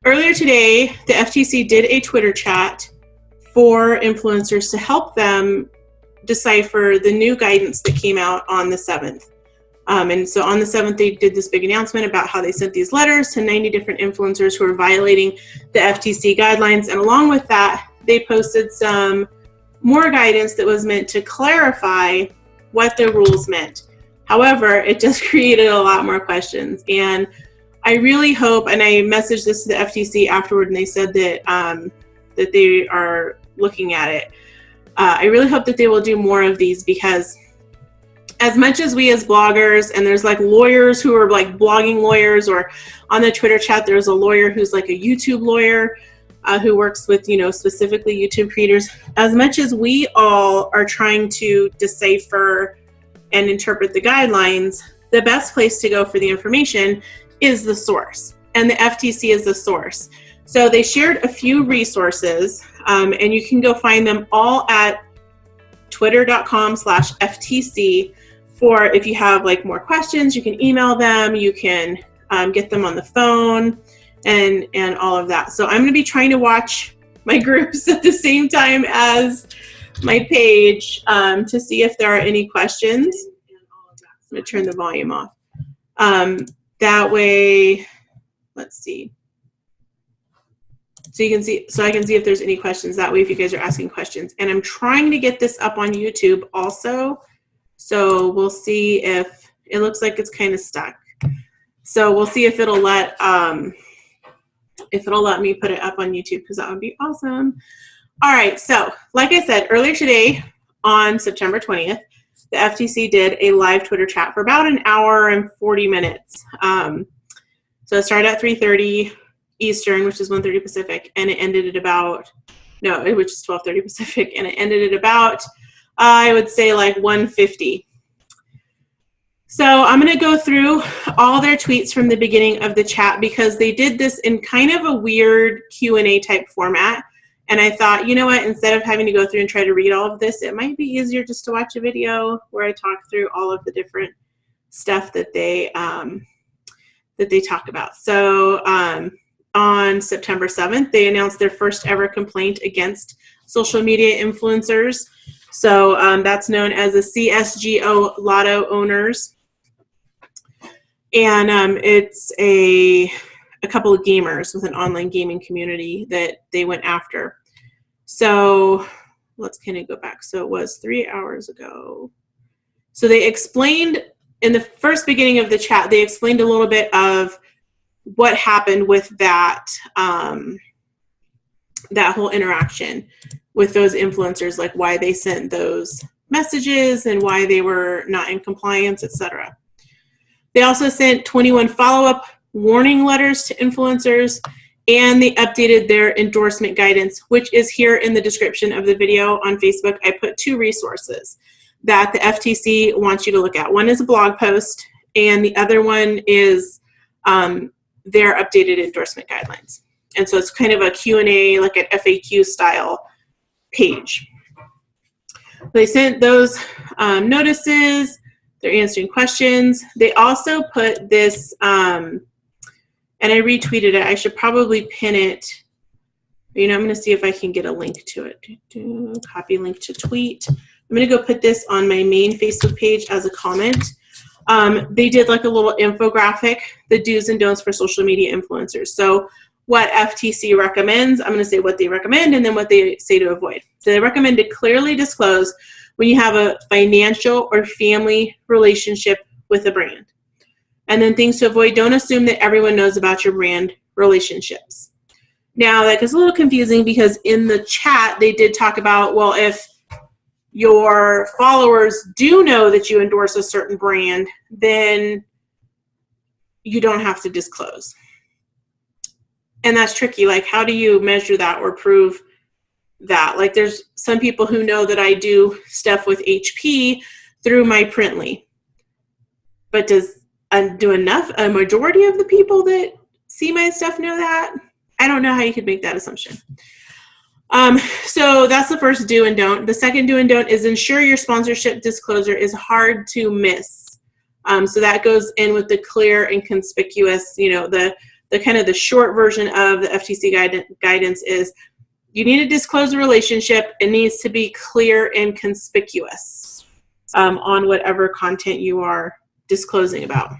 earlier today, the FTC did a Twitter chat for influencers to help them decipher the new guidance that came out on the 7th. And so on the 7th, they did this big announcement about how they sent these letters to 90 different influencers who are violating the FTC guidelines. And along with that, they posted some more guidance that was meant to clarify what the rules meant. However, it just created a lot more questions. And I really hope, and I messaged this to the FTC afterward, and they said that that they are looking at it. I really hope that they will do more of these, because as much as we as bloggers, and there's like lawyers who are like blogging lawyers, or on the Twitter chat, there's a lawyer who's like a YouTube lawyer who works with, specifically YouTube creators. As much as we all are trying to decipher and interpret the guidelines, the best place to go for the information is the source, and the FTC is the source. So they shared a few resources, and you can go find them all at twitter.com/FTC. For if you have like more questions, you can email them, you can get them on the phone, and all of that. So I'm going to be trying to watch my groups at the same time as my page to see if there are any questions. I'm going to turn the volume off. That way, let's see. So you can see, so I can see if there's any questions that way if you guys are asking questions. And I'm trying to get this up on YouTube also. So we'll see if, it looks like it's kind of stuck. So we'll see if it'll let me put it up on YouTube, because that would be awesome. All right, so like I said earlier today on September 20th, the FTC did a live Twitter chat for about an hour and 40 minutes. So it started at 3:30 Eastern, which is 1:30 Pacific, and it ended at about, which is 12:30 Pacific, and it ended at about, I would say like 1:50. So I'm going to go through all their tweets from the beginning of the chat, because they did this in kind of a weird Q&A type format. And I thought, you know what, instead of having to go through and try to read all of this, it might be easier just to watch a video where I talk through all of the different stuff that they talk about. So on September 7th, they announced their first ever complaint against social media influencers. So that's known as the CSGO Lotto owners. And it's a couple of gamers with an online gaming community that they went after. So let's kind of go back. So it was 3 hours ago. So they explained in the first beginning of the chat, they explained a little bit of what happened with that, that whole interaction with those influencers, like why they sent those messages and why they were not in compliance, etc. They also sent 21 follow-up warning letters to influencers, and they updated their endorsement guidance, which is here in the description of the video on Facebook. I put 2 resources that the FTC wants you to look at. One is a blog post, and the other one is their updated endorsement guidelines. And so it's kind of a Q&A, like an FAQ style page. They sent those notices. They're answering questions. They also put this, and I retweeted it. I should probably pin it. I'm going to see if I can get a link to it. Copy link to tweet. I'm going to go put this on my main Facebook page as a comment. They did like a little infographic, the do's and don'ts for social media influencers. So what FTC recommends, I'm going to say what they recommend and then what they say to avoid. So they recommend to clearly disclose when you have a financial or family relationship with a brand. And then things to avoid, don't assume that everyone knows about your brand relationships. Now that gets a little confusing, because in the chat they did talk about, well, if your followers do know that you endorse a certain brand, then you don't have to disclose. And that's tricky. Like, how do you measure that or prove that? Like, there's some people who know that I do stuff with HP through my Printly. But do a majority of the people that see my stuff know that? I don't know how you could make that assumption. So that's the first do and don't. The second do and don't is ensure your sponsorship disclosure is hard to miss. So that goes in with the clear and conspicuous, the the kind of the short version of the FTC guidance is you need to disclose the relationship. It needs to be clear and conspicuous on whatever content you are disclosing about.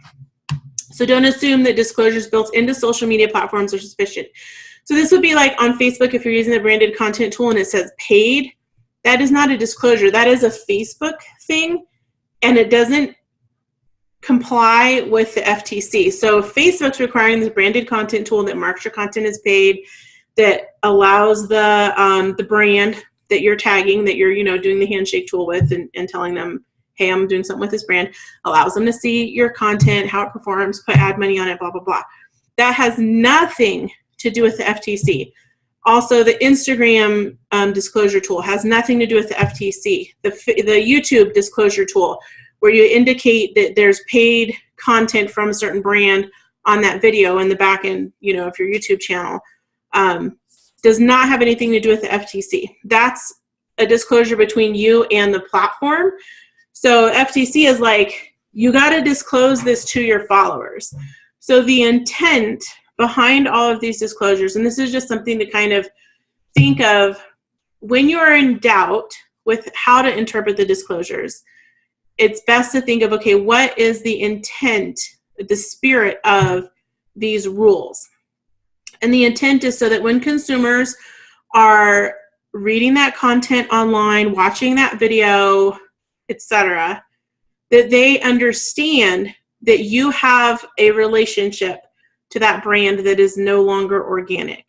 So don't assume that disclosures built into social media platforms are sufficient. So this would be like on Facebook, if you're using the branded content tool and it says paid, that is not a disclosure. That is a Facebook thing, and it doesn't comply with the FTC. So Facebook's requiring this branded content tool that marks your content as paid, that allows the brand that you're tagging, that you're doing the handshake tool with, and telling them, hey, I'm doing something with this brand, allows them to see your content, how it performs, put ad money on it, blah, blah, blah. That has nothing to do with the FTC. Also, the Instagram disclosure tool has nothing to do with the FTC. The YouTube disclosure tool, where you indicate that there's paid content from a certain brand on that video in the back end, of your YouTube channel, does not have anything to do with the FTC. That's a disclosure between you and the platform. So FTC is like, you got to disclose this to your followers. So the intent behind all of these disclosures, and this is just something to kind of think of when you are in doubt with how to interpret the disclosures, it's best to think of, okay, what is the intent, the spirit of these rules? And the intent is so that when consumers are reading that content online, watching that video, etc., that they understand that you have a relationship to that brand that is no longer organic.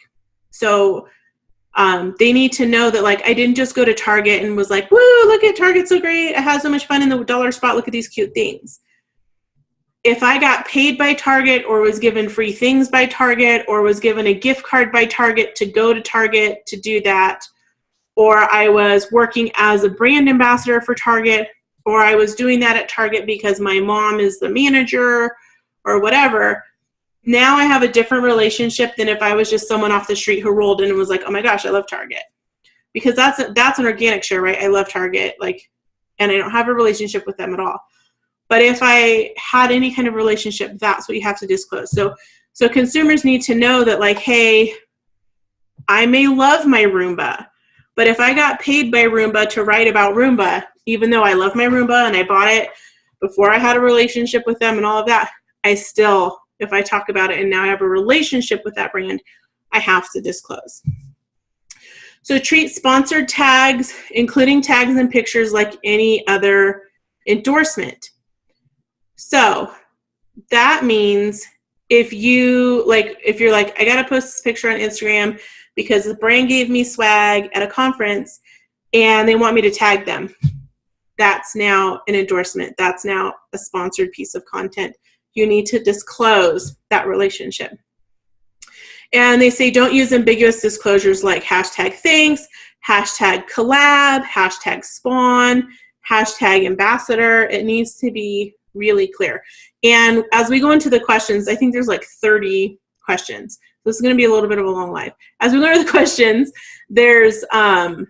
So they need to know that, like, I didn't just go to Target and was like, woo, look at Target, so great, I had so much fun in the dollar spot, look at these cute things. If I got paid by Target, or was given free things by Target, or was given a gift card by Target to go to Target to do that, or I was working as a brand ambassador for Target, or I was doing that at Target because my mom is the manager or whatever, now I have a different relationship than if I was just someone off the street who rolled in and was like, oh my gosh, I love Target. Because that's an organic share, right? I love Target, and I don't have a relationship with them at all. But if I had any kind of relationship, that's what you have to disclose. So consumers need to know that, like, hey, I may love my Roomba, but if I got paid by Roomba to write about Roomba, even though I love my Roomba and I bought it before I had a relationship with them and all of that, I still, if I talk about it and now I have a relationship with that brand, I have to disclose. So treat sponsored tags, including tags and pictures, like any other endorsement. So that means if you're like, I got to post this picture on Instagram because the brand gave me swag at a conference and they want me to tag them, that's now an endorsement. That's now a sponsored piece of content. You need to disclose that relationship. And they say don't use ambiguous disclosures like hashtag thanks, hashtag collab, hashtag spawn, hashtag ambassador. It needs to be really clear. And as we go into the questions, I think there's like 30 questions. This is going to be a little bit of a long live. As we go into the questions, there's a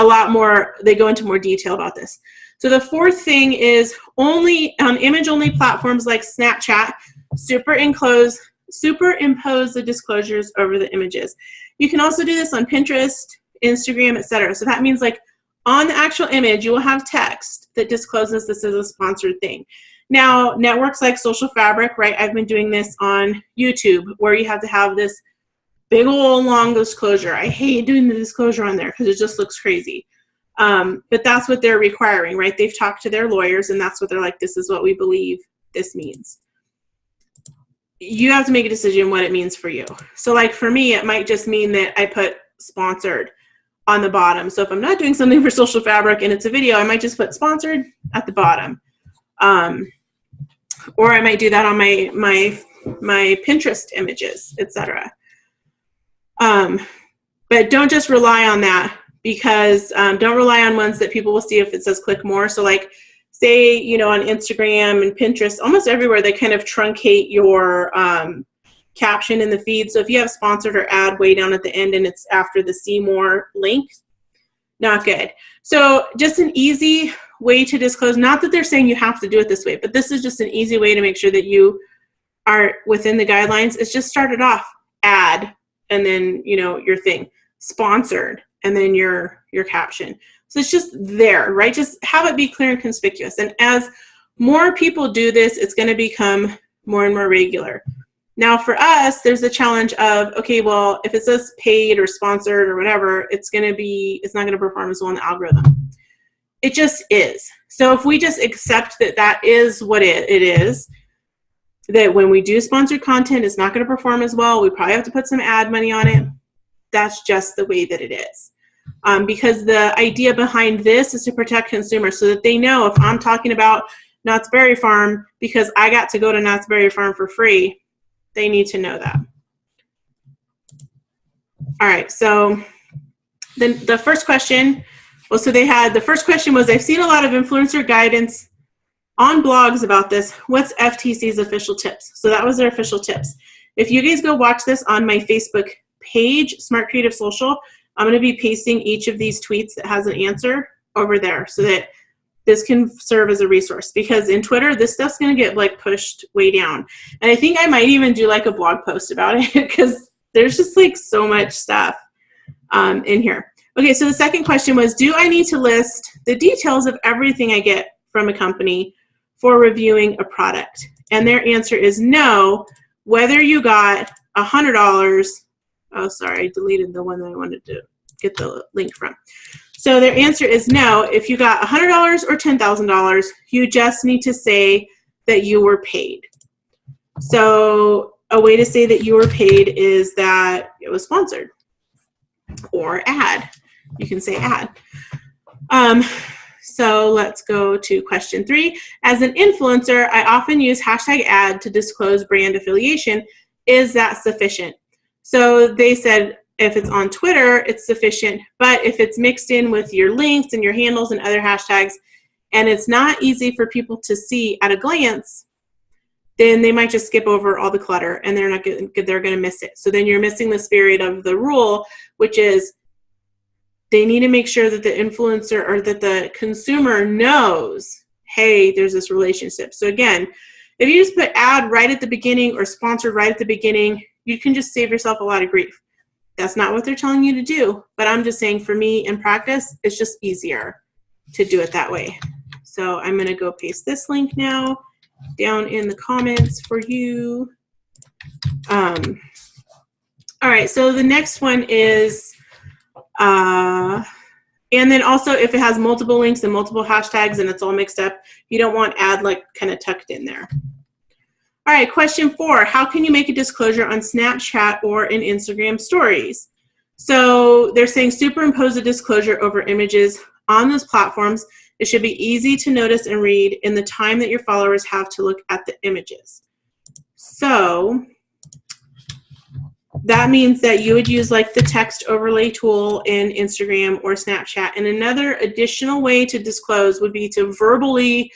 lot more, they go into more detail about this. So the fourth thing is only on image-only platforms like Snapchat, superimpose the disclosures over the images. You can also do this on Pinterest, Instagram, etc. So that means, like, on the actual image, you will have text that discloses this is a sponsored thing. Now, networks like Social Fabric, right? I've been doing this on YouTube, where you have to have this big old long disclosure. I hate doing the disclosure on there because it just looks crazy. But that's what they're requiring, right? They've talked to their lawyers, and that's what they're like, this is what we believe this means. You have to make a decision what it means for you. So, like, for me, it might just mean that I put sponsored on the bottom. So if I'm not doing something for Social Fabric and it's a video, I might just put sponsored at the bottom. Or I might do that on my Pinterest images, etc. But don't just rely on that, because don't rely on ones that people will see if it says click more. So, like, say, on Instagram and Pinterest, almost everywhere, they kind of truncate your caption in the feed. So if you have sponsored or ad way down at the end and it's after the see more link, not good. So just an easy way to disclose, not that they're saying you have to do it this way, but this is just an easy way to make sure that you are within the guidelines is just start it off, ad, and then, you know, your thing, sponsored, and then your caption. So it's just there, right? Just have it be clear and conspicuous. And as more people do this, it's going to become more and more regular. Now for us, there's the challenge of, okay, well, if it says paid or sponsored or whatever, it's not going to perform as well in the algorithm. It just is. So if we just accept that that is what it is, that when we do sponsored content, it's not going to perform as well. We probably have to put some ad money on it. That's just the way that it is. Because the idea behind this is to protect consumers so that they know if I'm talking about Knott's Berry Farm because I got to go to Knott's Berry Farm for free, they need to know that. All right, so then the first question, the first question was, I've seen a lot of influencer guidance on blogs about this. What's FTC's official tips? So that was their official tips. If you guys go watch this on my Facebook page, Smart Creative Social, I'm going to be pasting each of these tweets that has an answer over there so that this can serve as a resource, because in Twitter, this stuff's going to get like pushed way down. And I think I might even do like a blog post about it because there's just like so much stuff in here. Okay, so the second question was, do I need to list the details of everything I get from a company for reviewing a product? And their answer is no, whether you got $100, oh, sorry, I deleted the one that I wanted to get the link from. So their answer is no, if you got $100 or $10,000, you just need to say that you were paid. So a way to say that you were paid is that it was sponsored or ad. You can say ad. So let's go to question 3. As an influencer, I often use #ad to disclose brand affiliation. Is that sufficient? So they said if it's on Twitter, it's sufficient. But if it's mixed in with your links and your handles and other hashtags, and it's not easy for people to see at a glance, then they might just skip over all the clutter and they're going to miss it. So then you're missing the spirit of the rule, which is they need to make sure that the influencer or that the consumer knows, hey, there's this relationship. So again, if you just put ad right at the beginning or sponsored right at the beginning, you can just save yourself a lot of grief. That's not what they're telling you to do, but I'm just saying for me in practice, it's just easier to do it that way. So I'm going to go paste this link now down in the comments for you. All right, so the next one is, and then also if it has multiple links and multiple hashtags and it's all mixed up, you don't want ad like kind of tucked in there. All right, question 4, how can you make a disclosure on Snapchat or in Instagram stories? So they're saying superimpose a disclosure over images on those platforms. It should be easy to notice and read in the time that your followers have to look at the images. So that means that you would use like the text overlay tool in Instagram or Snapchat. And another additional way to disclose would be to verbally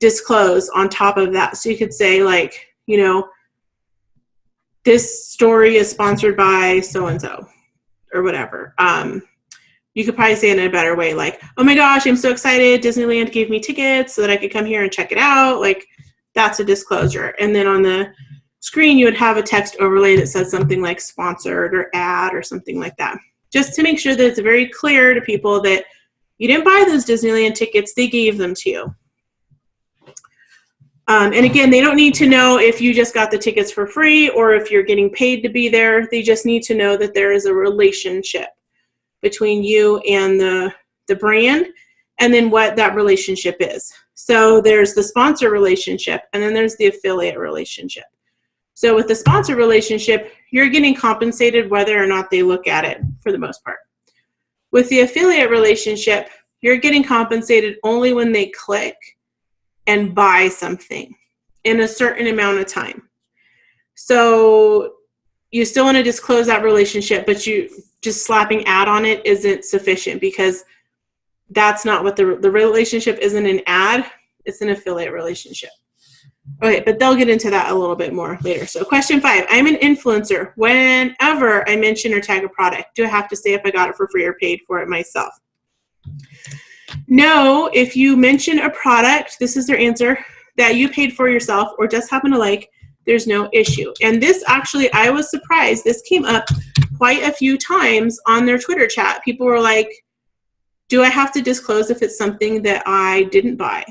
disclose on top of that. So you could say like, you know, this story is sponsored by so-and-so or whatever. You could probably say it in a better way, like, oh my gosh, I'm so excited. Disneyland gave me tickets so that I could come here and check it out. Like, that's a disclosure. And then on the screen, you would have a text overlay that says something like sponsored or ad or something like that. Just to make sure that it's very clear to people that you didn't buy those Disneyland tickets, they gave them to you. And again, they don't need to know if you just got the tickets for free or if you're getting paid to be there. They just need to know that there is a relationship between you and the brand, and then what that relationship is. So there's the sponsor relationship, and then there's the affiliate relationship. So with the sponsor relationship, you're getting compensated whether or not they look at it for the most part. With the affiliate relationship, you're getting compensated only when they click and buy something in a certain amount of time. So you still want to disclose that relationship, but you just slapping ad on it isn't sufficient because that's not what the relationship isn't an ad, it's an affiliate relationship. Okay, but they'll get into that a little bit more later. So question 5, I'm an influencer. Whenever I mention or tag a product, do I have to say if I got it for free or paid for it myself? No, if you mention a product, this is their answer, that you paid for yourself or just happen to like, there's no issue. And this actually, I was surprised, this came up quite a few times on their Twitter chat. People were like, do I have to disclose if it's something that I didn't buy?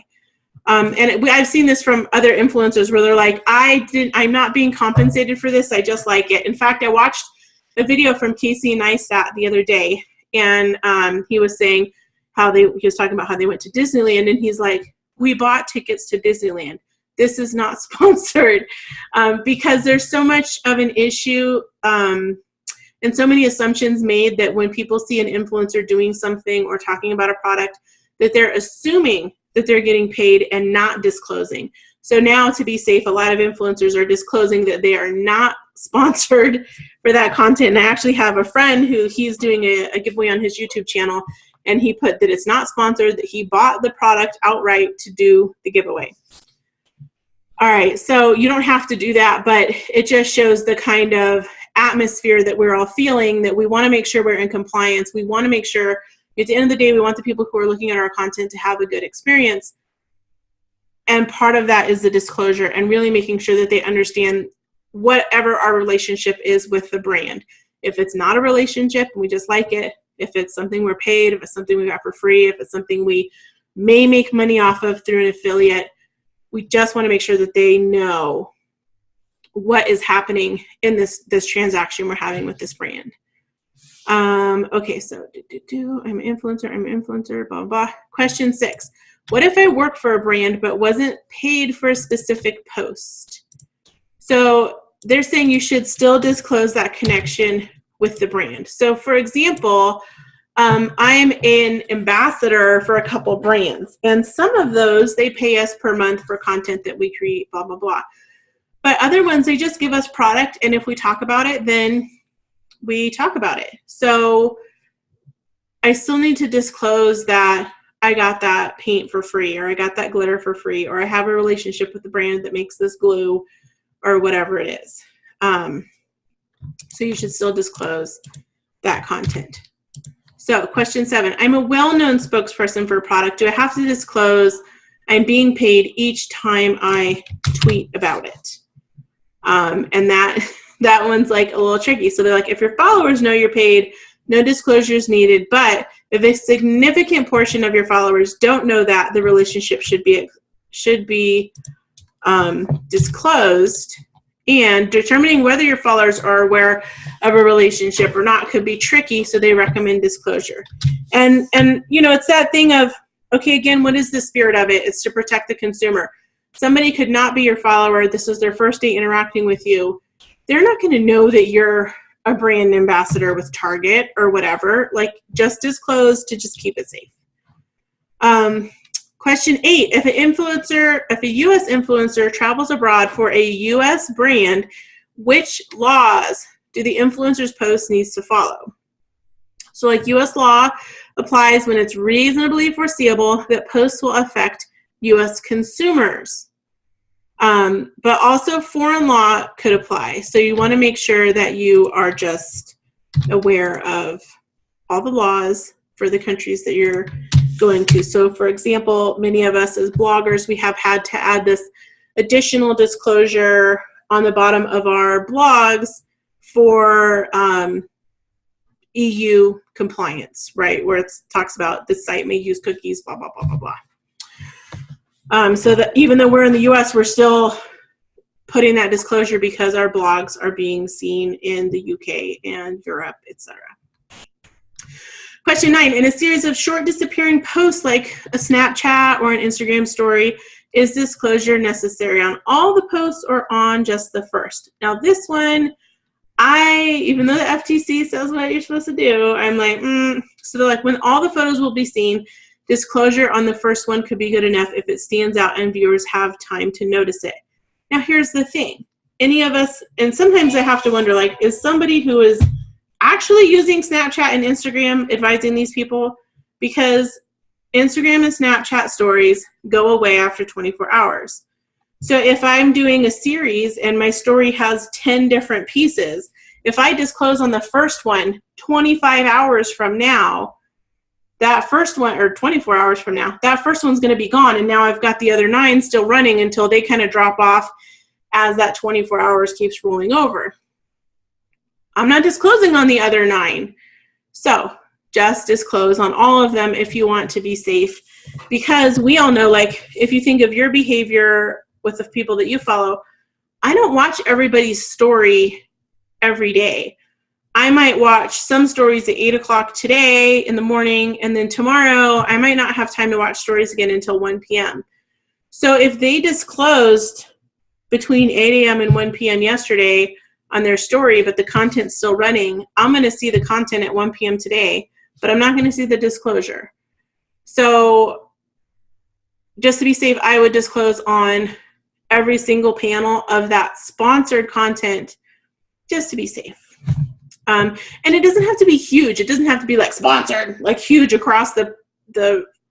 I've seen this from other influencers where they're like, I'm not being compensated for this, I just like it. In fact, I watched a video from Casey Neistat the other day, and he was saying he was talking about how they went to Disneyland, and he's like, we bought tickets to Disneyland. This is not sponsored, because there's so much of an issue and so many assumptions made that when people see an influencer doing something or talking about a product, that they're assuming that they're getting paid and not disclosing. So now, to be safe, a lot of influencers are disclosing that they are not sponsored for that content. And I actually have a friend who he's doing a giveaway on his YouTube channel, and he put that it's not sponsored, that he bought the product outright to do the giveaway. All right, so you don't have to do that, but it just shows the kind of atmosphere that we're all feeling, that we want to make sure we're in compliance. We want to make sure, at the end of the day, we want the people who are looking at our content to have a good experience. And part of that is the disclosure and really making sure that they understand whatever our relationship is with the brand. If it's not a relationship and we just like it, if it's something we're paid, if it's something we got for free, if it's something we may make money off of through an affiliate, we just want to make sure that they know what is happening in this transaction we're having with this brand. Okay, so I'm an influencer, blah, blah, blah. Question 6. What if I work for a brand but wasn't paid for a specific post? So they're saying you should still disclose that connection with the brand. So for example, I'm an ambassador for a couple brands, and some of those, they pay us per month for content that we create, blah, blah, blah. But other ones, they just give us product, and if we talk about it, then we talk about it. So I still need to disclose that I got that paint for free, or I got that glitter for free, or I have a relationship with the brand that makes this glue, or whatever it is. So you should still disclose that content. So question 7, I'm a well-known spokesperson for a product. Do I have to disclose I'm being paid each time I tweet about it? And that one's like a little tricky. So they're like, if your followers know you're paid, no disclosures needed. But if a significant portion of your followers don't know that, the relationship should be disclosed. And determining whether your followers are aware of a relationship or not could be tricky, so they recommend disclosure. And you know, it's that thing of, okay, again, what is the spirit of it? It's to protect the consumer. Somebody could not be your follower. This is their first day interacting with you. They're not going to know that you're a brand ambassador with Target or whatever. Like, just disclose to just keep it safe. Question 8, if a U.S. influencer travels abroad for a U.S. brand, which laws do the influencer's post needs to follow? So like U.S. law applies when it's reasonably foreseeable that posts will affect U.S. consumers. But also foreign law could apply. So you want to make sure that you are just aware of all the laws for the countries that you're going to. So for example, many of us as bloggers, we have had to add this additional disclosure on the bottom of our blogs for EU compliance, right? Where it talks about the site may use cookies, blah, blah, blah, blah, blah. So that even though we're in the US, we're still putting that disclosure because our blogs are being seen in the UK and Europe, etc. Question 9, in a series of short disappearing posts like a Snapchat or an Instagram story, is disclosure necessary on all the posts or on just the first? Now this one, even though the FTC says what you're supposed to do, I'm like, So they're like, when all the photos will be seen, disclosure on the first one could be good enough if it stands out and viewers have time to notice it. Now here's the thing. Any of us, and sometimes I have to wonder, like, is somebody who is actually using Snapchat and Instagram advising these people? Because Instagram and Snapchat stories go away after 24 hours. So if I'm doing a series and my story has 10 different pieces, if I disclose on the first one 25 hours from now, that first one, or 24 hours from now, that first one's going to be gone. And now I've got the other 9 still running until they kind of drop off as that 24 hours keeps rolling over. I'm not disclosing on the other 9. So just disclose on all of them if you want to be safe, because we all know, like, if you think of your behavior with the people that you follow, I don't watch everybody's story every day. I might watch some stories at 8 o'clock today in the morning, and then tomorrow I might not have time to watch stories again until 1 p.m. So if they disclosed between 8 a.m. and 1 p.m. yesterday on their story, but the content's still running, I'm going to see the content at 1 p.m. today, but I'm not going to see the disclosure. So just to be safe, I would disclose on every single panel of that sponsored content, just to be safe. And it doesn't have to be huge. It doesn't have to be like sponsored, like huge across the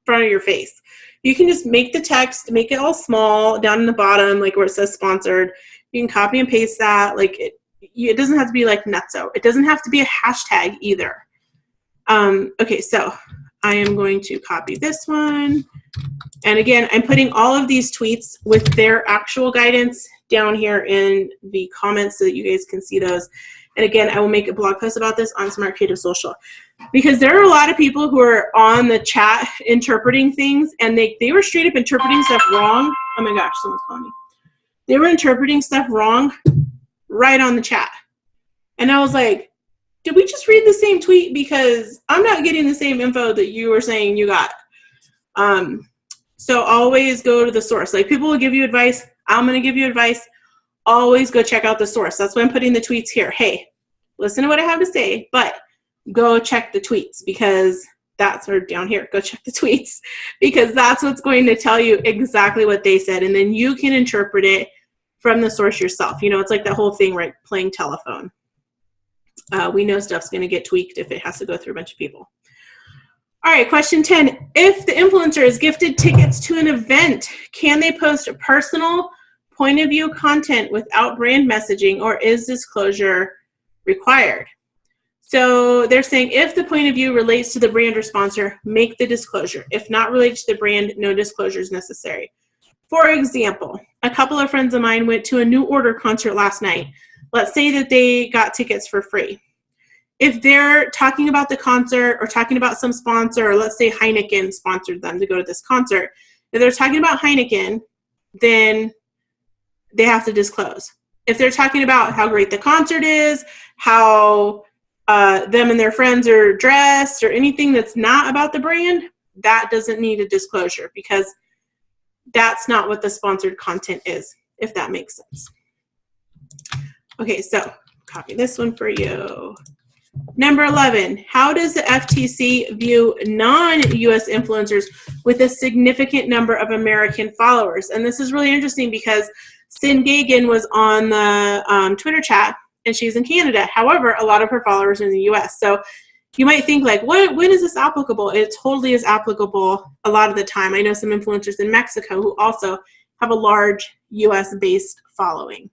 front of your face. You can just make the text, make it all small down in the bottom, like where it says sponsored. You can copy and paste that. Like it doesn't have to be like nutso. It doesn't have to be a hashtag either. Okay, so I am going to copy this one. And again, I'm putting all of these tweets with their actual guidance down here in the comments so that you guys can see those. And again, I will make a blog post about this on Smart Creative Social, because there are a lot of people who are on the chat interpreting things, and they were straight up interpreting stuff wrong. Oh my gosh, someone's calling me. They were interpreting stuff wrong right on the chat. And I was like, did we just read the same tweet? Because I'm not getting the same info that you were saying you got. So always go to the source. Like, people will give you advice. I'm going to give you advice. Always go check out the source. That's why I'm putting the tweets here. Hey, listen to what I have to say, but go check the tweets, because that's, or down here, go check the tweets, because that's what's going to tell you exactly what they said. And then you can interpret it from the source yourself. You know, it's like that whole thing, right? Playing telephone. We know stuff's going to get tweaked if it has to go through a bunch of people. All right, question 10. If the influencer is gifted tickets to an event, can they post personal point of view content without brand messaging, or is disclosure required? So they're saying if the point of view relates to the brand or sponsor, make the disclosure. If not related to the brand, no disclosure is necessary. For example, a couple of friends of mine went to a New Order concert last night. Let's say that they got tickets for free. If they're talking about the concert or talking about some sponsor, or let's say Heineken sponsored them to go to this concert, if they're talking about Heineken, then they have to disclose. If they're talking about how great the concert is, how them and their friends are dressed, or anything that's not about the brand, that doesn't need a disclosure, because that's not what the sponsored content is, if that makes sense. Okay, so copy this one for you. Number 11, how does the FTC view non-US influencers with a significant number of American followers? And this is really interesting, because Sin Gagan was on the Twitter chat, and she's in Canada. However, a lot of her followers are in the US. So you might think, like, when is this applicable? It totally is applicable a lot of the time. I know some influencers in Mexico who also have a large US-based following.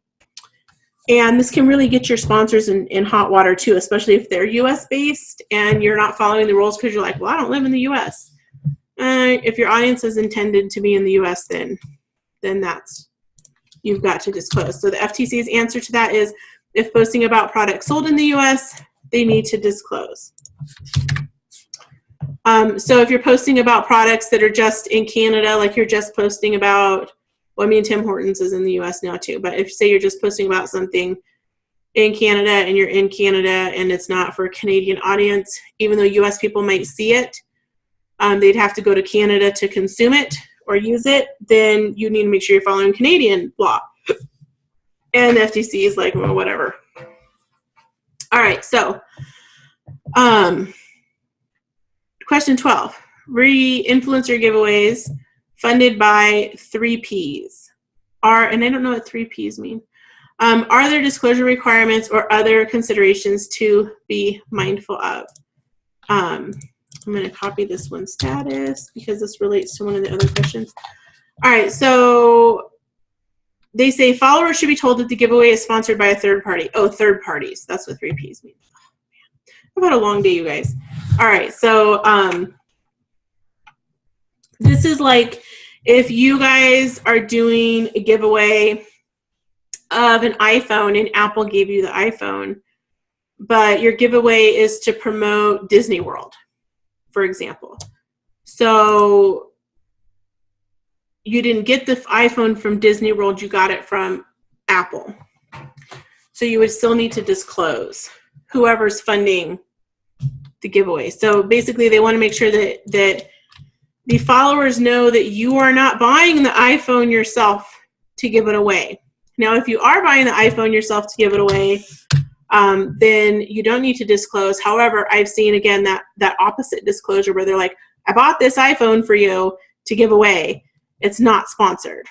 And this can really get your sponsors in hot water too, especially if they're US-based and you're not following the rules because you're like, well, I don't live in the US. If your audience is intended to be in the US, then that's, you've got to disclose. So the FTC's answer to that is, if posting about products sold in the US, they need to disclose. So if you're posting about products that are just in Canada, like you're just posting about, well, I mean, Tim Hortons is in the US now too, but if, say, you're just posting about something in Canada and you're in Canada and it's not for a Canadian audience, even though US people might see it, they'd have to go to Canada to consume it or use it, then you need to make sure you're following Canadian law. And the FTC is like, well, whatever. All right, so question 12, influencer giveaways funded by 3Ps and I don't know what 3Ps mean. Are there disclosure requirements or other considerations to be mindful of? I'm going to copy this one status because this relates to one of the other questions. All right, so they say followers should be told that the giveaway is sponsored by a third party. Oh, third parties. That's what 3Ps means. I've had a long day, you guys. All right, so this is like if you guys are doing a giveaway of an iPhone and Apple gave you the iPhone, but your giveaway is to promote Disney World, for example. So you didn't get the iPhone from Disney World, you got it from Apple. So you would still need to disclose whoever's funding the giveaway. So basically they want to make sure that the followers know that you are not buying the iPhone yourself to give it away. Now, if you are buying the iPhone yourself to give it away, then you don't need to disclose. However, I've seen, again, that opposite disclosure where they're like, I bought this iPhone for you to give away. It's not sponsored.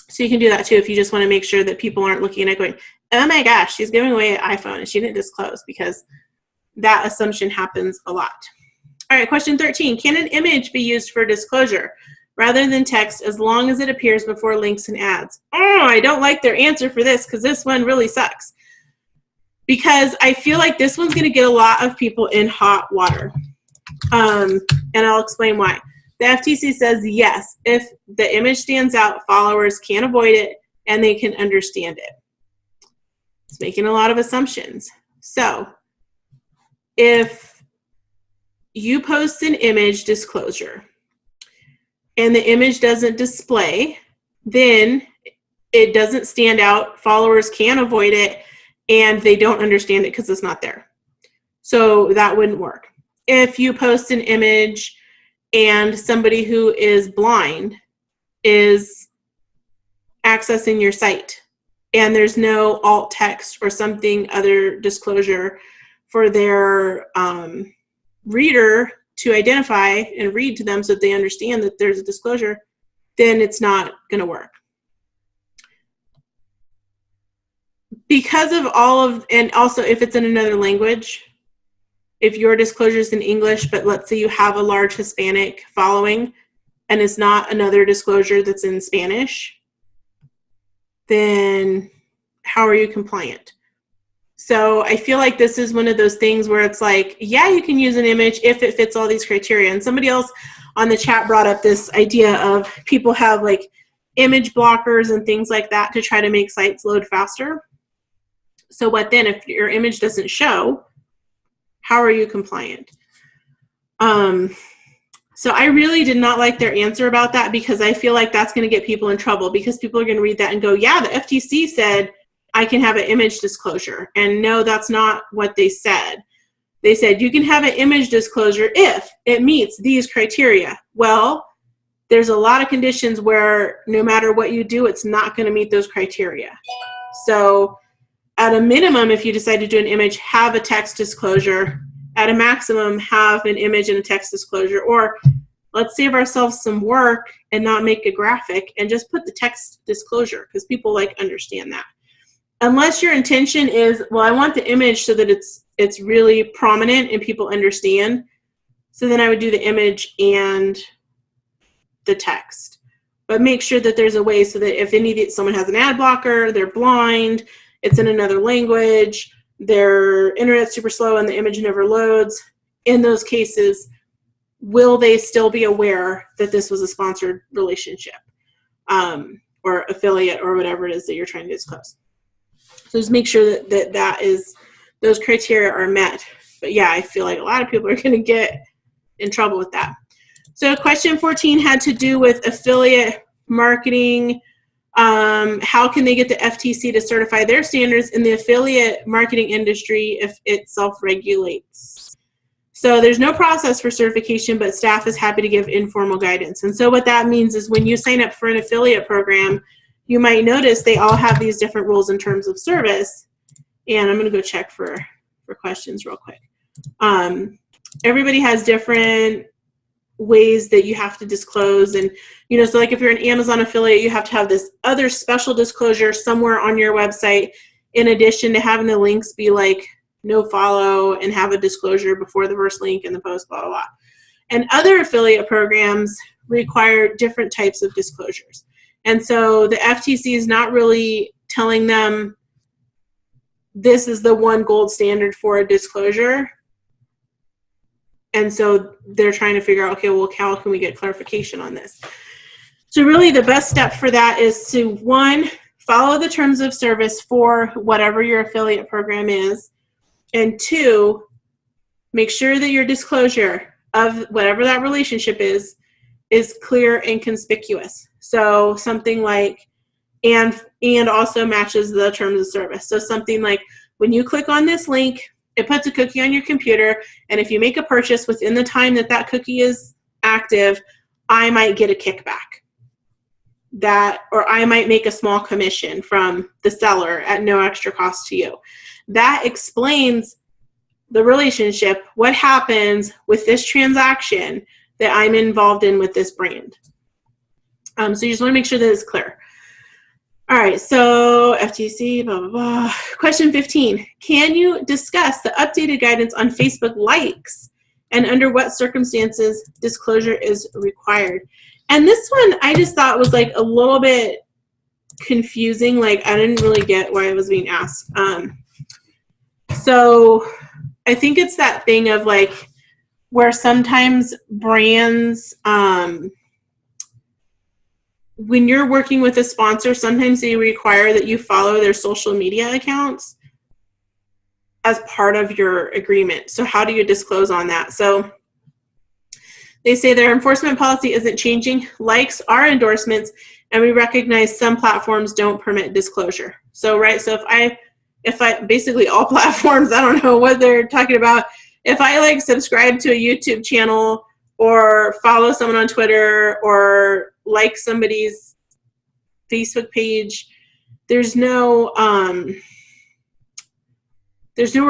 So you can do that too if you just want to make sure that people aren't looking at it going, oh my gosh, she's giving away an iPhone and she didn't disclose, because that assumption happens a lot. All right, question 13. Can an image be used for disclosure rather than text as long as it appears before links and ads? Oh, I don't like their answer for this because this one really sucks. Because I feel like this one's going to get a lot of people in hot water. And I'll explain why. The FTC says yes, if the image stands out, followers can avoid it and they can understand it. It's making a lot of assumptions. So if you post an image disclosure and the image doesn't display, then it doesn't stand out, followers can avoid it, and they don't understand it because it's not there. So that wouldn't work. If you post an image and somebody who is blind is accessing your site and there's no alt text or something other disclosure for their reader to identify and read to them so that they understand that there's a disclosure, then it's not going to work. Because of all of, and also if it's in another language, if your disclosure is in English, but let's say you have a large Hispanic following and it's not another disclosure that's in Spanish, then how are you compliant? So I feel like this is one of those things where it's like, yeah, you can use an image if it fits all these criteria. And somebody else on the chat brought up this idea of people have like image blockers and things like that to try to make sites load faster. So what then if your image doesn't show? How are you compliant? So I really did not like their answer about that, because I feel like that's going to get people in trouble, because people are going to read that and go, yeah, the FTC said I can have an image disclosure. And no, that's not what they said. They said you can have an image disclosure if it meets these criteria. Well, there's a lot of conditions where no matter what you do, it's not going to meet those criteria. So at a minimum, if you decide to do an image, have a text disclosure. At a maximum, have an image and a text disclosure. Or let's save ourselves some work and not make a graphic and just put the text disclosure, because people like understand that. Unless your intention is, well, I want the image so that it's really prominent and people understand. So then I would do the image and the text. But make sure that there's a way so that if someone has an ad blocker, they're blind, it's in another language, their internet's super slow and the image never loads, in those cases, will they still be aware that this was a sponsored relationship or affiliate or whatever it is that you're trying to disclose? So just make sure that those criteria are met. But yeah, I feel like a lot of people are going to get in trouble with that. So question 14 had to do with affiliate marketing. How can they get the FTC to certify their standards in the affiliate marketing industry if it self-regulates? So there's no process for certification, but staff is happy to give informal guidance. And so what that means is when you sign up for an affiliate program, you might notice they all have these different rules in terms of service. And I'm going to go check for questions real quick. Everybody has different ways that you have to disclose. And, so like if you're an Amazon affiliate, you have to have this other special disclosure somewhere on your website, in addition to having the links be like no follow and have a disclosure before the first link in the post, blah, blah, blah. And other affiliate programs require different types of disclosures. And so the FTC is not really telling them this is the one gold standard for a disclosure. And so they're trying to figure out, okay, well, how can we get clarification on this? So really the best step for that is to, one, follow the terms of service for whatever your affiliate program is. And 2, make sure that your disclosure of whatever that relationship is clear and conspicuous. So something like, and also matches the terms of service. So something like, when you click on this link, it puts a cookie on your computer, and if you make a purchase within the time that that cookie is active, I might get a kickback. Or I might make a small commission from the seller at no extra cost to you. That explains the relationship, what happens with this transaction that I'm involved in with this brand. So you just want to make sure that it's clear. All right, so FTC, blah, blah, blah. Question 15, can you discuss the updated guidance on Facebook likes and under what circumstances disclosure is required? And this one I just thought was like a little bit confusing. Like I didn't really get why I was being asked. So I think it's that thing of like where sometimes brands, when you're working with a sponsor, sometimes they require that you follow their social media accounts as part of your agreement. So how do you disclose on that? So they say their enforcement policy isn't changing. Likes are endorsements, and we recognize some platforms don't permit disclosure. So, right, so if I basically all platforms, I don't know what they're talking about. If I like subscribe to a YouTube channel or follow someone on Twitter or like somebody's Facebook page, there's nowhere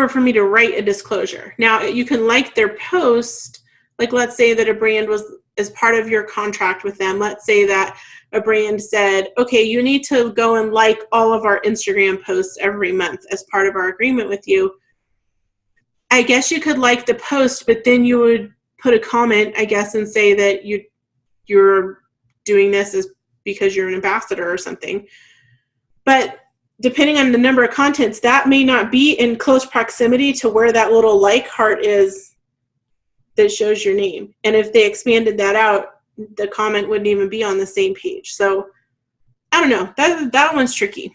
for me to write a disclosure. Now you can like their post, like let's say that a brand was as part of your contract with them. Let's say that a brand said, okay, you need to go and like all of our Instagram posts every month as part of our agreement with you. I guess you could like the post, but then you would put a comment, I guess, and say that you're doing this is because you're an ambassador or something. But depending on the number of contents, that may not be in close proximity to where that little like heart is that shows your name. And if they expanded that out, the comment wouldn't even be on the same page. So I don't know. That one's tricky.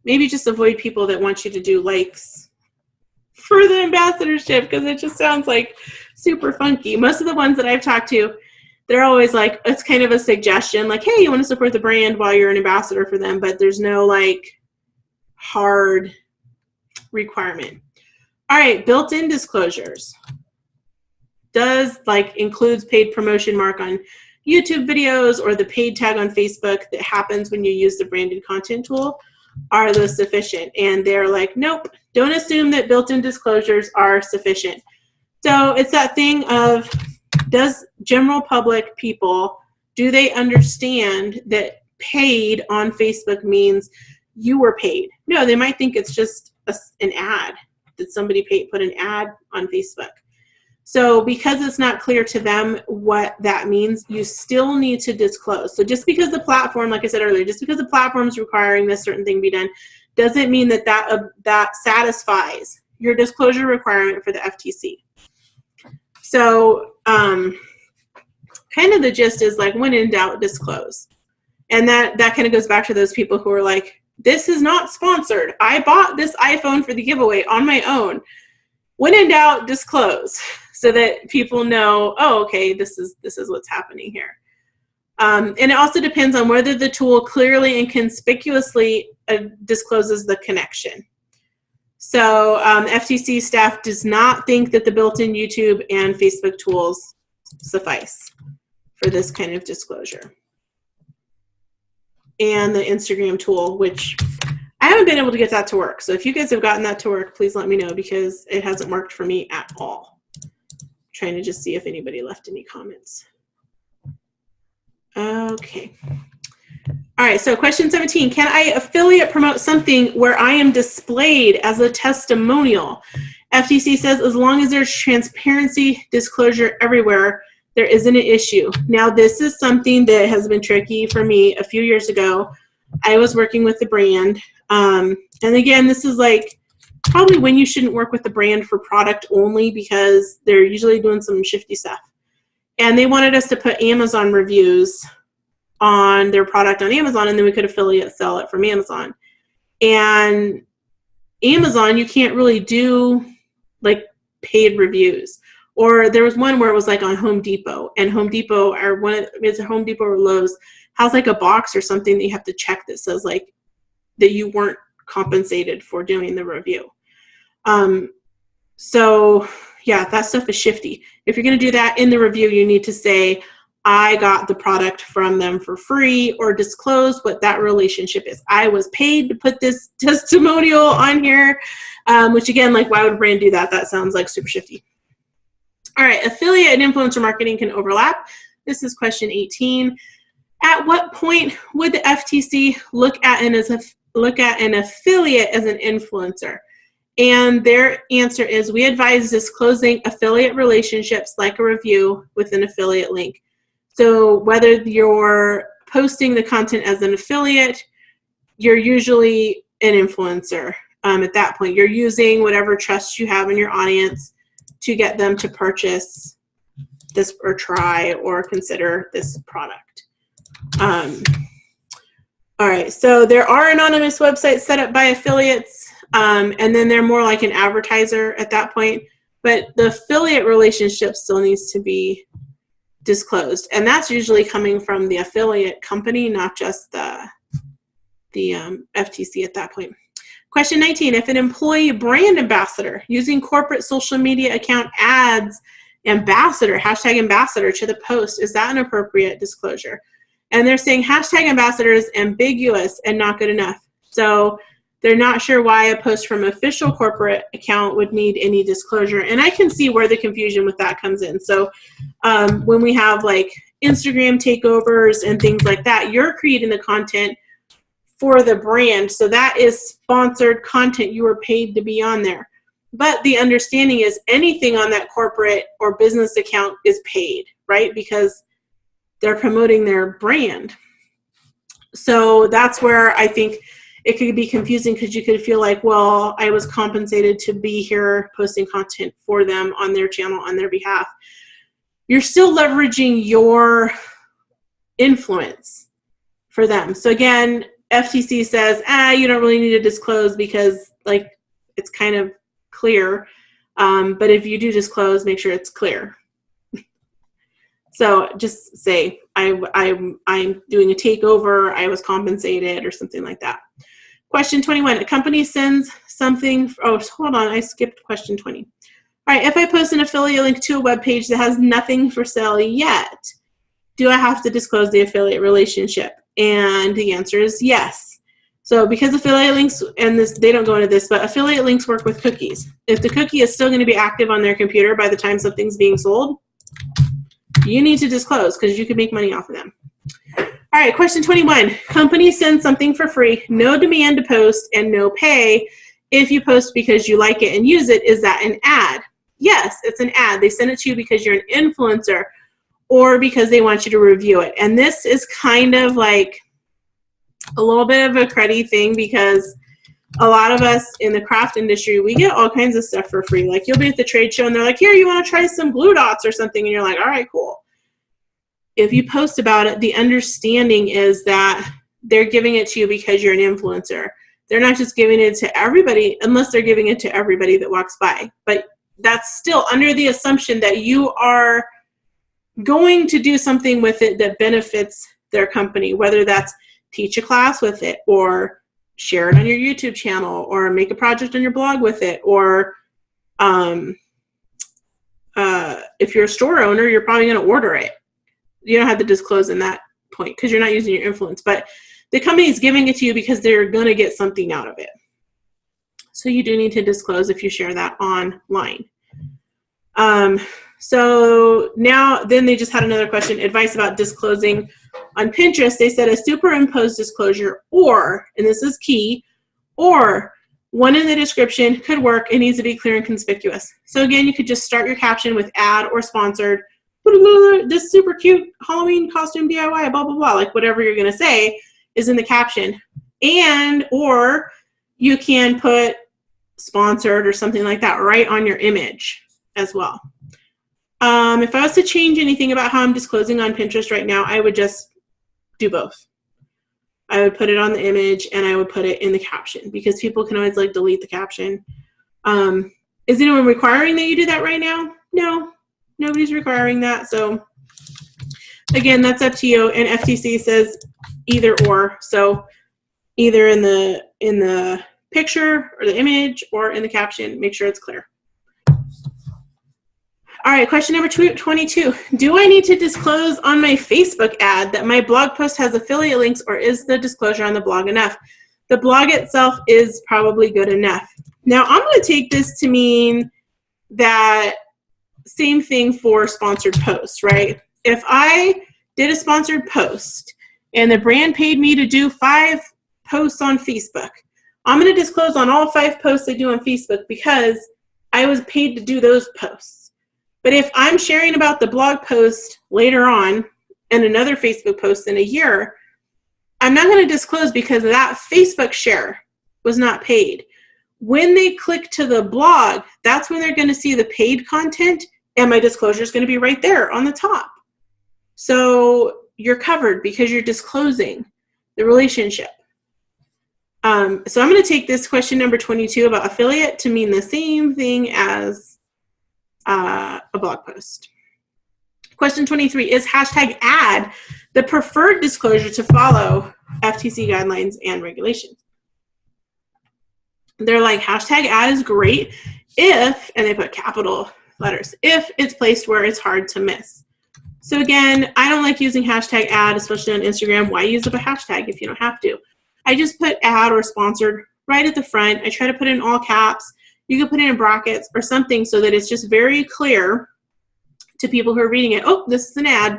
Maybe just avoid people that want you to do likes for the ambassadorship, because it just sounds like super funky. Most of the ones that I've talked to, they're always like, it's kind of a suggestion, like, hey, you want to support the brand while you're an ambassador for them, but there's no like hard requirement. All right, built-in disclosures. Does like includes paid promotion mark on YouTube videos or the paid tag on Facebook that happens when you use the branded content tool? Are those sufficient? And they're like, nope, don't assume that built-in disclosures are sufficient. So it's that thing of, does general public people, do they understand that paid on Facebook means you were paid? No, they might think it's just an ad, that somebody put an ad on Facebook. So because it's not clear to them what that means, you still need to disclose. So just because the platform, like I said earlier, just because the platform is requiring this certain thing be done, doesn't mean that satisfies your disclosure requirement for the FTC. So kind of the gist is like, when in doubt, disclose. And that kind of goes back to those people who are like, this is not sponsored. I bought this iPhone for the giveaway on my own. When in doubt, disclose, so that people know, oh, okay, this is what's happening here. And it also depends on whether the tool clearly and conspicuously discloses the connection. So FTC staff does not think that the built-in YouTube and Facebook tools suffice for this kind of disclosure. And the Instagram tool, which I haven't been able to get that to work. So if you guys have gotten that to work, please let me know, because it hasn't worked for me at all. I'm trying to just see if anybody left any comments. Okay. All right, so question 17, can I affiliate promote something where I am displayed as a testimonial? FTC says as long as there's transparency, disclosure everywhere, there isn't an issue. Now, this is something that has been tricky for me a few years ago. I was working with the brand. And again, this is like probably when you shouldn't work with the brand for product only, because they're usually doing some shifty stuff. And they wanted us to put Amazon reviews on their product on Amazon, and then we could affiliate sell it from Amazon. And Amazon, you can't really do like paid reviews. Or there was one where it was like on Home Depot, and Home Depot Home Depot or Lowe's has like a box or something that you have to check that says like that you weren't compensated for doing the review. So yeah, that stuff is shifty. If you're going to do that in the review, you need to say, I got the product from them for free, or disclose what that relationship is. I was paid to put this testimonial on here, which again, like, why would a brand do that? That sounds like super shifty. All right, affiliate and influencer marketing can overlap. This is question 18. At what point would the FTC look at an affiliate as an influencer? And their answer is, we advise disclosing affiliate relationships like a review with an affiliate link. So whether you're posting the content as an affiliate, you're usually an influencer. At that point, you're using whatever trust you have in your audience to get them to purchase this or try or consider this product. All right, so there are anonymous websites set up by affiliates, and then they're more like an advertiser at that point, but the affiliate relationship still needs to be disclosed, and that's usually coming from the affiliate company, not just the FTC at that point. Question 19, if an employee brand ambassador using corporate social media account adds ambassador, hashtag ambassador to the post, is that an appropriate disclosure? And they're saying hashtag ambassador is ambiguous and not good enough. So they're not sure why a post from official corporate account would need any disclosure. And I can see where the confusion with that comes in. So when we have like Instagram takeovers and things like that, you're creating the content for the brand. So that is sponsored content. You were paid to be on there. But the understanding is anything on that corporate or business account is paid, right? Because they're promoting their brand. So that's where I think it could be confusing, because you could feel like, well, I was compensated to be here posting content for them on their channel on their behalf. You're still leveraging your influence for them. So again, FTC says, you don't really need to disclose because like it's kind of clear. But if you do disclose, make sure it's clear. So just say, I'm doing a takeover, I was compensated, or something like that. Question 21, a company sends something, hold on, I skipped question 20. All right, if I post an affiliate link to a web page that has nothing for sale yet, do I have to disclose the affiliate relationship? And the answer is yes. So because affiliate links, and this, they don't go into this, but affiliate links work with cookies. If the cookie is still going to be active on their computer by the time something's being sold, you need to disclose because you can make money off of them. All right, question 21. Company sends something for free, no demand to post, and no pay. If you post because you like it and use it, is that an ad? Yes, it's an ad. They send it to you because you're an influencer or because they want you to review it. And this is kind of like a little bit of a cruddy thing, because a lot of us in the craft industry, we get all kinds of stuff for free. Like you'll be at the trade show and they're like, here, you want to try some glue dots or something? And you're like, all right, cool. If you post about it, the understanding is that they're giving it to you because you're an influencer. They're not just giving it to everybody, unless they're giving it to everybody that walks by. But that's still under the assumption that you are going to do something with it that benefits their company, whether that's teach a class with it, or share it on your YouTube channel, or make a project on your blog with it, or if you're a store owner, you're probably going to order it. You don't have to disclose in that point because you're not using your influence, but the company is giving it to you because they're going to get something out of it. So you do need to disclose if you share that online. So now, then they just had another question, advice about disclosing on Pinterest. They said a superimposed disclosure, or, and this is key, or one in the description could work. It needs to be clear and conspicuous. So again, you could just start your caption with ad or sponsored, this super cute Halloween costume DIY, blah, blah, blah, like whatever you're going to say is in the caption. And, or you can put sponsored or something like that right on your image as well. If I was to change anything about how I'm disclosing on Pinterest right now, I would just do both. I would put it on the image and I would put it in the caption because people can always like delete the caption. Is anyone requiring that you do that right now? No, nobody's requiring that. So again, that's up to you. And FTC says either or. So either in the picture or the image or in the caption, make sure it's clear. All right, question number 22. Do I need to disclose on my Facebook ad that my blog post has affiliate links, or is the disclosure on the blog enough? The blog itself is probably good enough. Now, I'm going to take this to mean that same thing for sponsored posts, right? If I did a sponsored post and the brand paid me to do 5 posts on Facebook, I'm going to disclose on all 5 posts I do on Facebook because I was paid to do those posts. But if I'm sharing about the blog post later on and another Facebook post in a year, I'm not going to disclose because that Facebook share was not paid. When they click to the blog, that's when they're going to see the paid content, and my disclosure is going to be right there on the top. So you're covered because you're disclosing the relationship. So I'm going to take this question number 22 about affiliate to mean the same thing as a blog post. Question 23, is hashtag ad the preferred disclosure to follow FTC guidelines and regulations? They're like, hashtag ad is great if, and they put capital letters, if it's placed where it's hard to miss. So again, I don't like using hashtag ad, especially on Instagram. Why use up a hashtag if you don't have to? I just put ad or sponsored right at the front. I try to put it in all caps. You can put it in brackets or something so that it's just very clear to people who are reading it. Oh, this is an ad,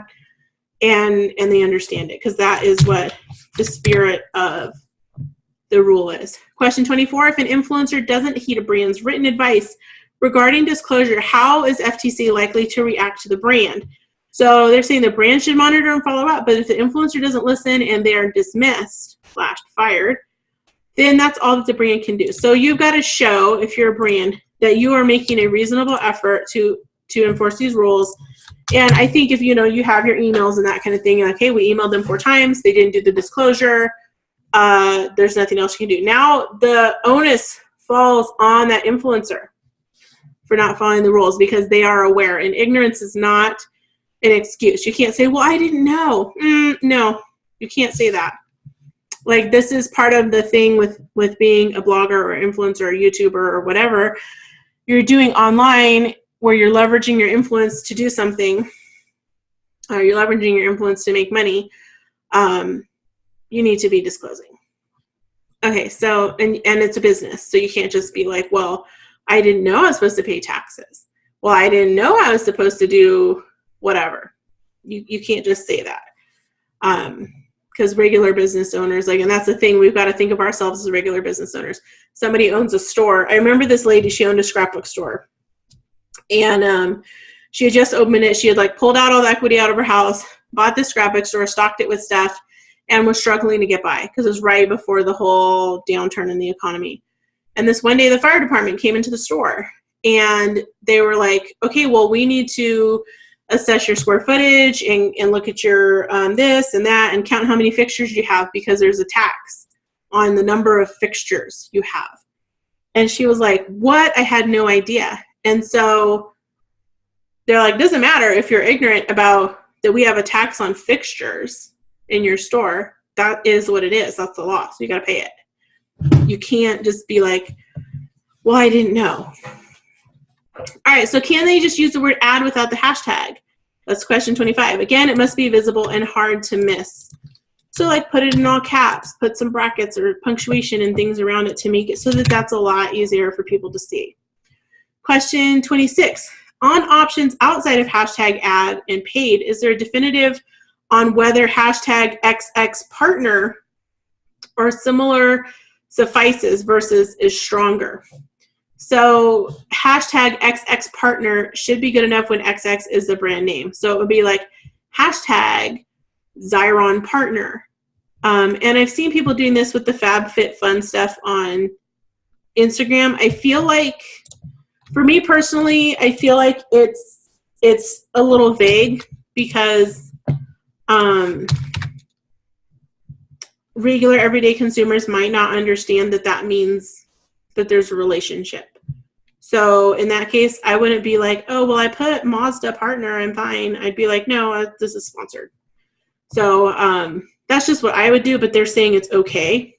and they understand it because that is what the spirit of the rule is. Question 24, if an influencer doesn't heed a brand's written advice regarding disclosure, how is FTC likely to react to the brand? So they're saying the brand should monitor and follow up, but if the influencer doesn't listen and they are dismissed / fired, then that's all that the brand can do. So you've got to show, if you're a brand, that you are making a reasonable effort to enforce these rules. And I think if you have your emails and that kind of thing, you're like, hey, we emailed them 4 times, they didn't do the disclosure, there's nothing else you can do. Now the onus falls on that influencer for not following the rules because they are aware, and ignorance is not an excuse. You can't say, well, I didn't know. No, you can't say that. Like, this is part of the thing with being a blogger or influencer or YouTuber or whatever you're doing online, where you're leveraging your influence to do something, or you're leveraging your influence to make money. You need to be disclosing. Okay, so, and it's a business, so you can't just be like, well, I didn't know I was supposed to pay taxes. Well, I didn't know I was supposed to do whatever. You can't just say that. Because regular business owners, and that's the thing, we've got to think of ourselves as regular business owners. Somebody owns a store. I remember this lady, she owned a scrapbook store. And she had just opened it. She had pulled out all the equity out of her house, bought this scrapbook store, stocked it with stuff, and was struggling to get by because it was right before the whole downturn in the economy. And this one day, the fire department came into the store, and they were like, okay, well, we need to assess your square footage and look at your this and that and count how many fixtures you have because there's a tax on the number of fixtures you have. And she was like, what? I had no idea. And so they're like, doesn't matter if you're ignorant about that we have a tax on fixtures in your store. That is what it is. That's the law. So you got to pay it. You can't just be like, well, I didn't know. All right, so can they just use the word ad without the hashtag? That's question 25. Again, it must be visible and hard to miss. So put it in all caps, put some brackets or punctuation and things around it to make it so that that's a lot easier for people to see. Question 26. On options outside of hashtag ad and paid, is there a definitive on whether hashtag XX partner or similar suffices versus is stronger? So hashtag XX partner should be good enough when XX is the brand name. So it would be like hashtag Zyron partner. And I've seen people doing this with the FabFitFun stuff on Instagram. I feel like, for me personally, I feel like it's a little vague because regular everyday consumers might not understand that that means that there's a relationship. So in that case, I wouldn't be like, oh, well, I put Mazda partner, I'm fine. I'd be like, no, this is sponsored. So that's just what I would do, but they're saying it's okay.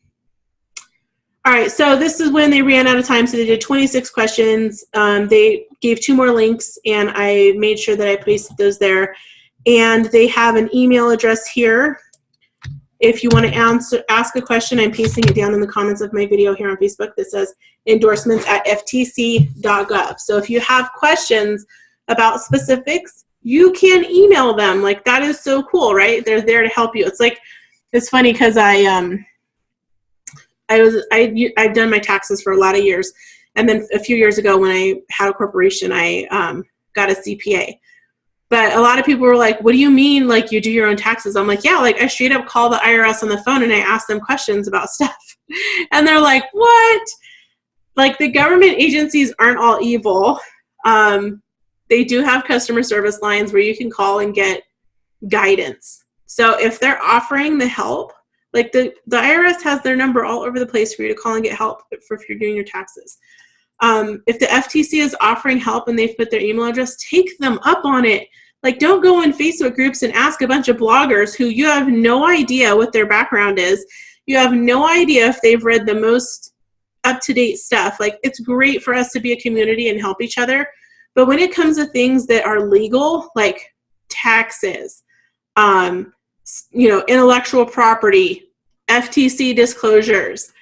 All right, so this is when they ran out of time, so they did 26 questions. They gave 2 more links, and I made sure that I pasted those there. And they have an email address here. If you want to ask a question, I'm pasting it down in the comments of my video here on Facebook that says endorsements@ftc.gov. So if you have questions about specifics, you can email them. Like, that is so cool, right? They're there to help you. It's like, it's funny because I've done my taxes for a lot of years. And then a few years ago when I had a corporation, I got a CPA. But a lot of people were like, what do you mean, like, you do your own taxes? I'm like, yeah, like, I straight up call the IRS on the phone and I ask them questions about stuff. And they're like, what? Like, the government agencies aren't all evil. They do have customer service lines where you can call and get guidance. So if they're offering the help, like the IRS has their number all over the place for you to call and get help if you're doing your taxes. If the FTC is offering help and they've put their email address, take them up on it. Like, don't go in Facebook groups and ask a bunch of bloggers who you have no idea what their background is. You have no idea if they've read the most up-to-date stuff. Like, it's great for us to be a community and help each other. But when it comes to things that are legal, like taxes, intellectual property, FTC disclosures,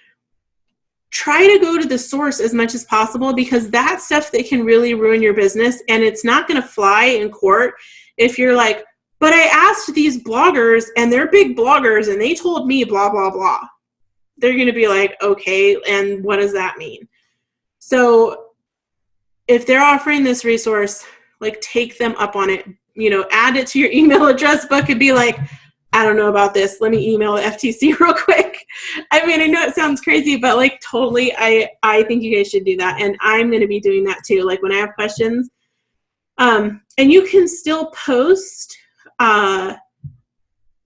try to go to the source as much as possible, because that's stuff that can really ruin your business, and it's not going to fly in court if you're like, but I asked these bloggers and they're big bloggers and they told me blah, blah, blah. They're going to be like, okay, and what does that mean? So if they're offering this resource, like, take them up on it, add it to your email address book and be like, I don't know about this. Let me email the FTC real quick. I mean, I know it sounds crazy, but like, totally, I think you guys should do that. And I'm going to be doing that too. Like, when I have questions, and you can still post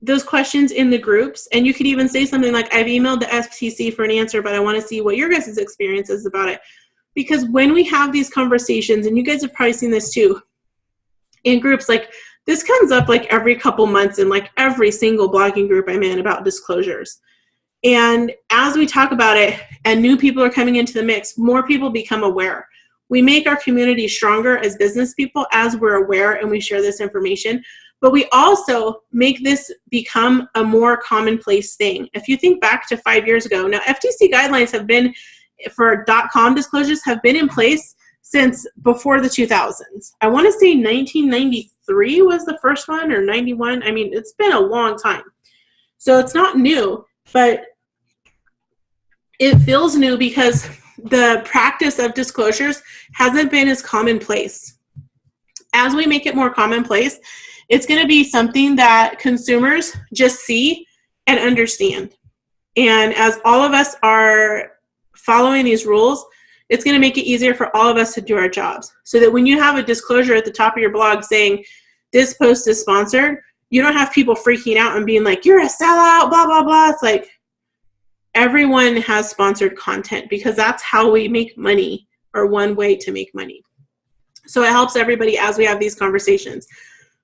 those questions in the groups. And you could even say something like, I've emailed the FTC for an answer, but I want to see what your guys' experience is about it. Because when we have these conversations, and you guys have probably seen this too, in groups, like, this comes up like every couple months in like every single blogging group I'm in about disclosures. And as we talk about it and new people are coming into the mix, more people become aware. We make our community stronger as business people as we're aware and we share this information. But we also make this become a more commonplace thing. If you think back to 5 years ago, now FTC guidelines have been, for .com disclosures, have been in place since before the 2000s. I want to say 1993 was the first one, or 91. I mean, it's been a long time. So it's not new, but it feels new because the practice of disclosures hasn't been as commonplace. As we make it more commonplace, it's going to be something that consumers just see and understand. And as all of us are following these rules, it's going to make it easier for all of us to do our jobs. So that when you have a disclosure at the top of your blog saying, this post is sponsored, you don't have people freaking out and being like, you're a sellout, blah, blah, blah. It's like, everyone has sponsored content because that's how we make money, or one way to make money. So it helps everybody as we have these conversations.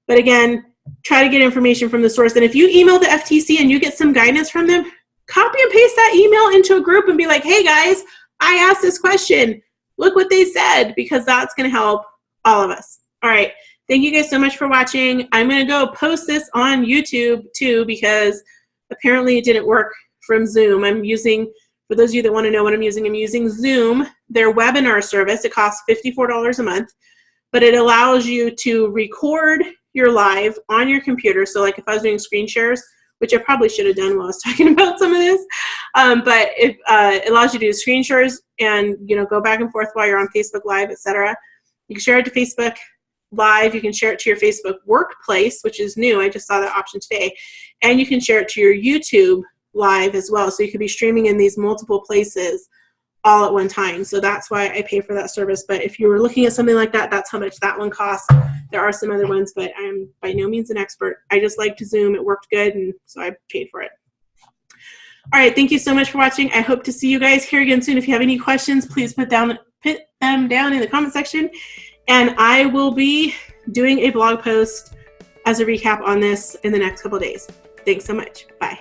But again, try to get information from the source. And if you email the FTC and you get some guidance from them, copy and paste that email into a group and be like, hey guys, I asked this question. Look what they said, because that's going to help all of us. All right. Thank you guys so much for watching. I'm going to go post this on YouTube too, because apparently it didn't work from Zoom. I'm using, for those of you that want to know what I'm using Zoom, their webinar service. It costs $54 a month, but it allows you to record your live on your computer. So like if I was doing screen shares, which I probably should have done while I was talking about some of this, but it allows you to do screen shares and go back and forth while you're on Facebook Live, etc. You can share it to Facebook Live. You can share it to your Facebook Workplace, which is new. I just saw that option today. And you can share it to your YouTube Live as well. So you could be streaming in these multiple places all at one time. So that's why I pay for that service. But if you were looking at something like that, that's how much that one costs. There are some other ones, but I'm by no means an expert. I just liked Zoom. It worked good, and so I paid for it. All right, thank you so much for watching. I hope to see you guys here again soon. If you have any questions, please put them down in the comment section. And I will be doing a blog post as a recap on this in the next couple of days. Thanks so much. Bye.